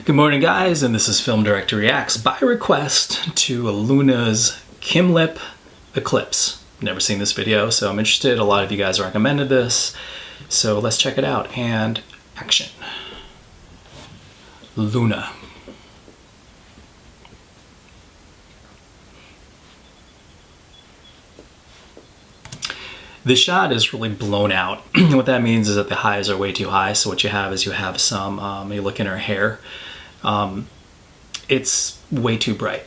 Good morning, guys, and this is Film Director Reacts by request to Loona's Kim Lip Eclipse. Never seen this video, so I'm interested. A lot of you guys recommended this, so let's check it out. And action. Loona. The shot is really blown out. What that means is that the highs are way too high. So what you have is some, you look in her hair, it's way too bright.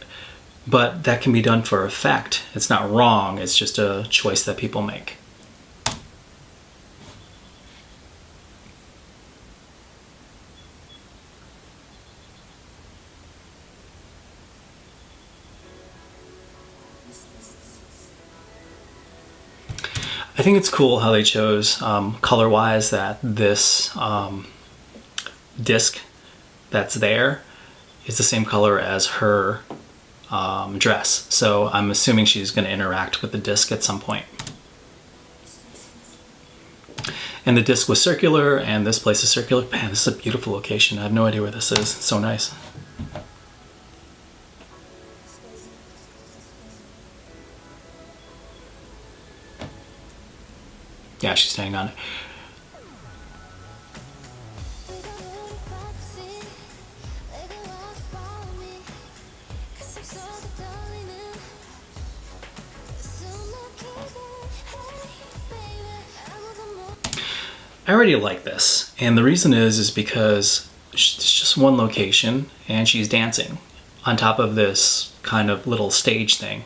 But that can be done for effect. It's not wrong, it's just a choice that people make. I think it's cool how they chose color-wise that this disc that's there is the same color as her dress. So I'm assuming she's going to interact with the disc at some point. And the disc was circular, and this place is circular. Man, this is a beautiful location. I have no idea where this is. It's so nice. Yeah, she's standing on it. I already like this, and the reason is because it's just one location and she's dancing on top of this kind of little stage thing,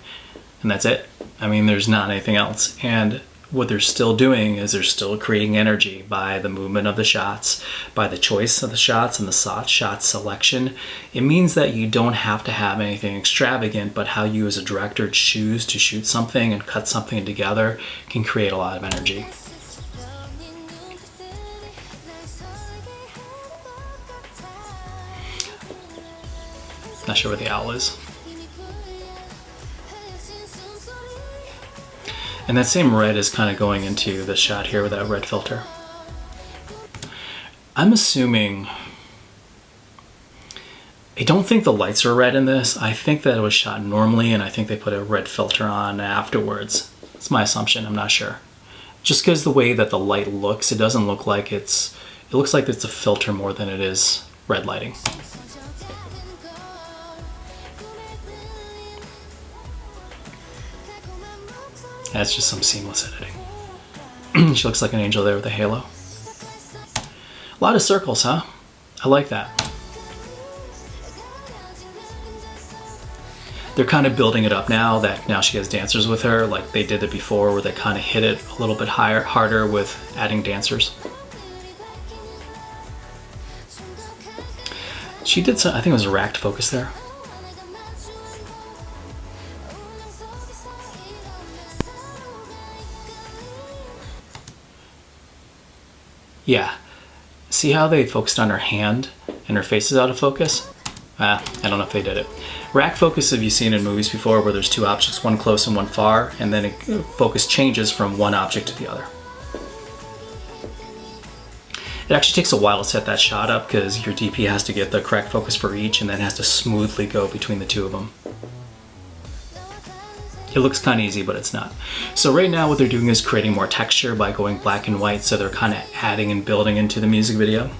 and that's it. I mean, there's not anything else. And what they're still doing is they're still creating energy by the movement of the shots, by the choice of the shots and the shot selection. It means that you don't have to have anything extravagant, but how you as a director choose to shoot something and cut something together can create a lot of energy. Not sure where the owl is. And that same red is kind of going into the shot here with that red filter. I'm assuming, I don't think the lights are red in this. I think that it was shot normally, and I think they put a red filter on afterwards. It's my assumption, I'm not sure. Just because the way that the light looks, it doesn't look like it looks like it's a filter more than it is red lighting. That's just some seamless editing. She looks like an angel there with a halo. A lot of circles, huh? I like that. They're kind of building it up now that now she has dancers with her, like they did it before, where they kind of hit it a little bit harder with adding dancers. She did some, I think it was a racked focus there. Yeah, see how they focused on her hand and her face is out of focus? I don't know if they did it. Rack focus have you seen in movies before where there's two objects, one close and one far, and then focus changes from one object to the other. It actually takes a while to set that shot up because your DP has to get the correct focus for each and then has to smoothly go between the two of them. It looks kind of easy, but it's not. So right now what they're doing is creating more texture by going black and white, so they're kind of adding and building into the music video.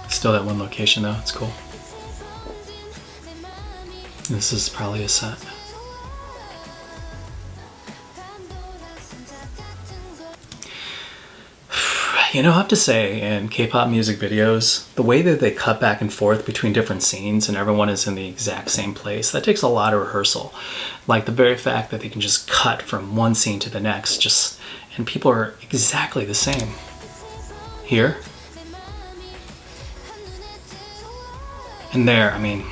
Still that one location though, it's cool. This is probably a set. You know, I have to say, in K-pop music videos, the way that they cut back and forth between different scenes and everyone is in the exact same place, that takes a lot of rehearsal. Like the very fact that they can just cut from one scene to the next, and people are exactly the same. Here. And there, I mean,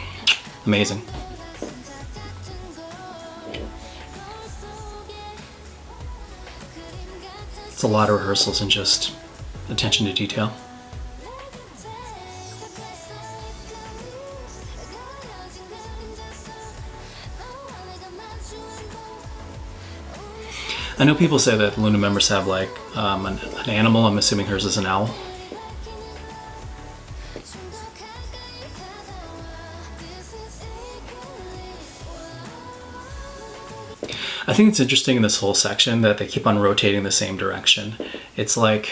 amazing. It's a lot of rehearsals and just attention to detail. I know people say that Loona members have like an animal. I'm assuming hers is an owl. I think it's interesting in this whole section that they keep on rotating the same direction. It's like,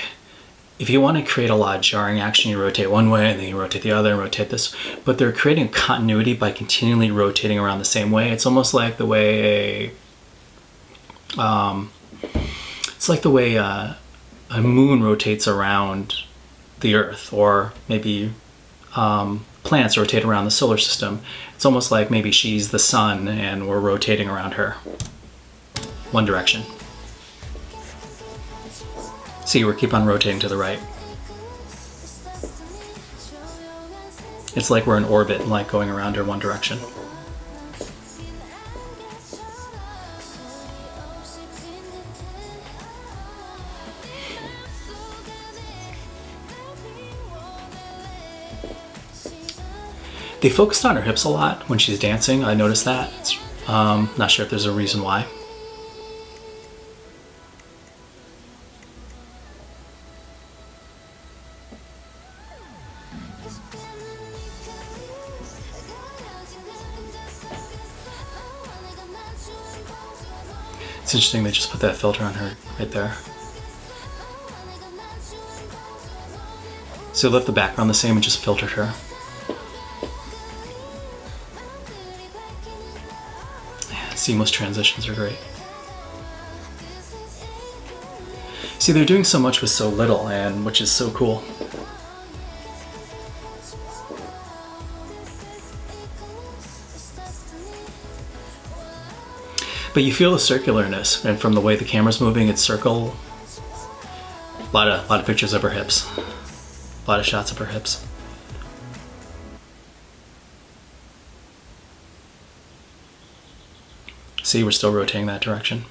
if you want to create a lot of jarring action, you rotate one way and then you rotate the other and rotate this, but they're creating continuity by continually rotating around the same way. It's almost like the way a moon rotates around the Earth, or maybe planets rotate around the solar system. It's almost like maybe she's the sun and we're rotating around her. One direction. See, we keep on rotating to the right. It's like we're in orbit, like going around her one direction. They focused on her hips a lot when she's dancing. I noticed that. Not sure if there's a reason why. It's interesting they just put that filter on her right there. So left the background the same and just filtered her. Yeah, seamless transitions are great. See, they're doing so much with so little, and which is so cool. But you feel the circularness, and from the way the camera's moving, it's circle. A lot of pictures of her hips. A lot of shots of her hips. See, we're still rotating that direction.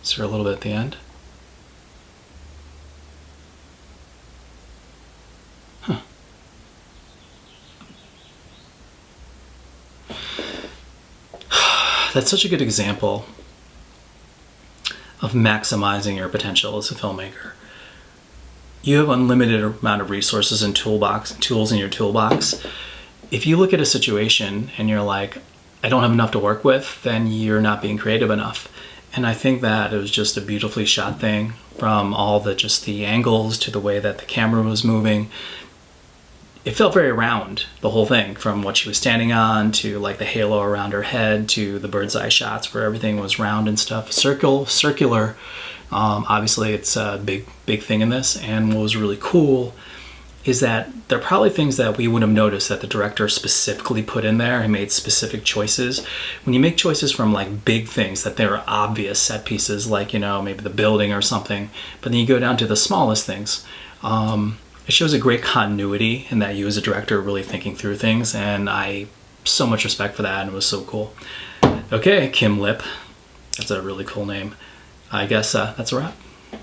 Is there a little bit at the end? Huh. That's such a good example of maximizing your potential as a filmmaker. You have unlimited amount of resources and tools in your toolbox. If you look at a situation and you're like, I don't have enough to work with, then you're not being creative enough. And I think that it was just a beautifully shot thing, from all the angles to the way that the camera was moving. It felt very round, the whole thing, from what she was standing on to like the halo around her head to the bird's eye shots where everything was round and stuff. Circular. Obviously it's a big thing in this. And what was really cool is that there are probably things that we would have noticed that the director specifically put in there and made specific choices. When you make choices from like big things that they're obvious set pieces, like, you know, maybe the building or something, but then you go down to the smallest things, it shows a great continuity in that you as a director are really thinking through things, and I so much respect for that, and it was so cool. Okay, Kim Lip. That's a really cool name. I guess that's a wrap.